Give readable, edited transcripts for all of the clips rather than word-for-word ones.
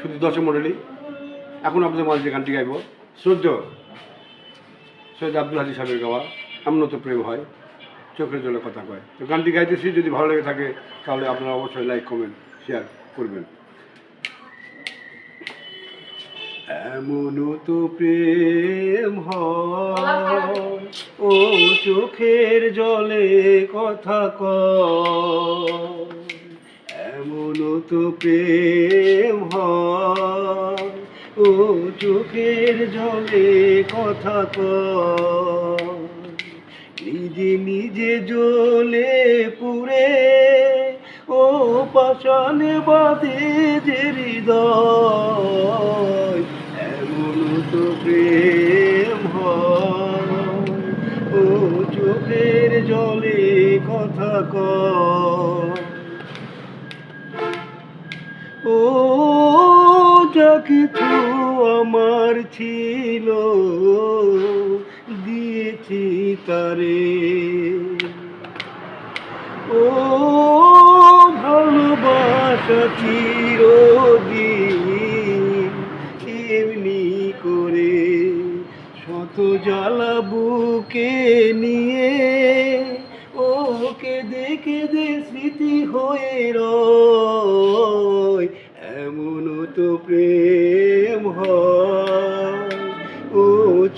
শুধু দর্শক মণ্ডলী, এখন আপনাদের মাঝে গানটি গাইব শ্রদ্ধেয় সৈয়দ আব্দুল হাদী সাহেবের গাওয়া এমন তো প্রেম হয় চোখের জলে কথা কয়। তো গানটি গাইতেছি, যদি ভালো লেগে থাকে তাহলে আপনারা অবশ্যই লাইক কমেন্ট শেয়ার করবেন। এমন তো প্রেম হয় ও চোখের জলে কথা কয়, এমন তো প্রেম হয় ও চোখের জলে কথা কয়, নিজে নিজে জ্বলে পুড়ে ও পাষাণে বাঁধে যে হৃদয়, এমন তো প্রেম হয় ও চোখের জলে কথা কয়। ও যা কিছু আমার ছিল দিয়েছি তারে, ও ভালোবাসা চিরদিন এমনি করে শত জ্বালা বুকে নিয়ে ও কেঁদে কেঁদে স্মৃতি হয়ে রয়, এমন তো প্রেম হয় ও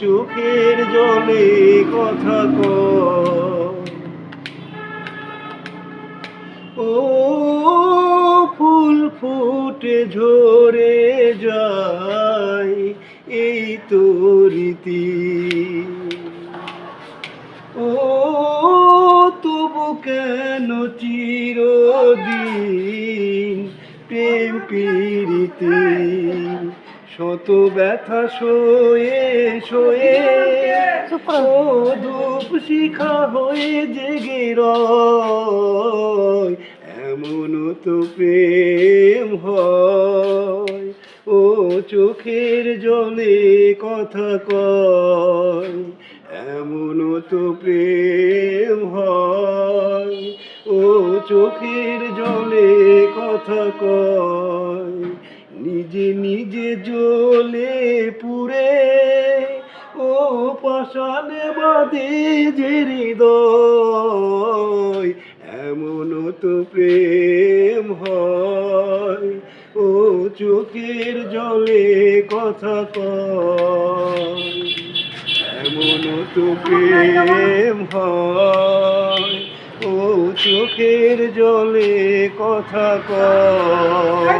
চোখের জলে কথা কয়। ও ফুল ফুটে ঝরে যায় এই তো রীতি, ও তবু কেন চিরদিন প্রেম প্রীতি, শত ব্যথা সয়ে সয়ে ও ধূপ শিখা হয়ে জেগে রয়, এমন তো প্রেম হয় ও চোখের জলে কথা কয়, এমন তো প্রেম হয় ও চোখের জলে কথা কয়, নিজে নিজে জ্বলে পুড়ে ও পাষাণে বাঁধে যে হৃদয়, এমন তো প্রেম হয় ও চোখের জলে কথা কয়, এমন তো প্রেম হয় ও চোখের জলে কথা কয়।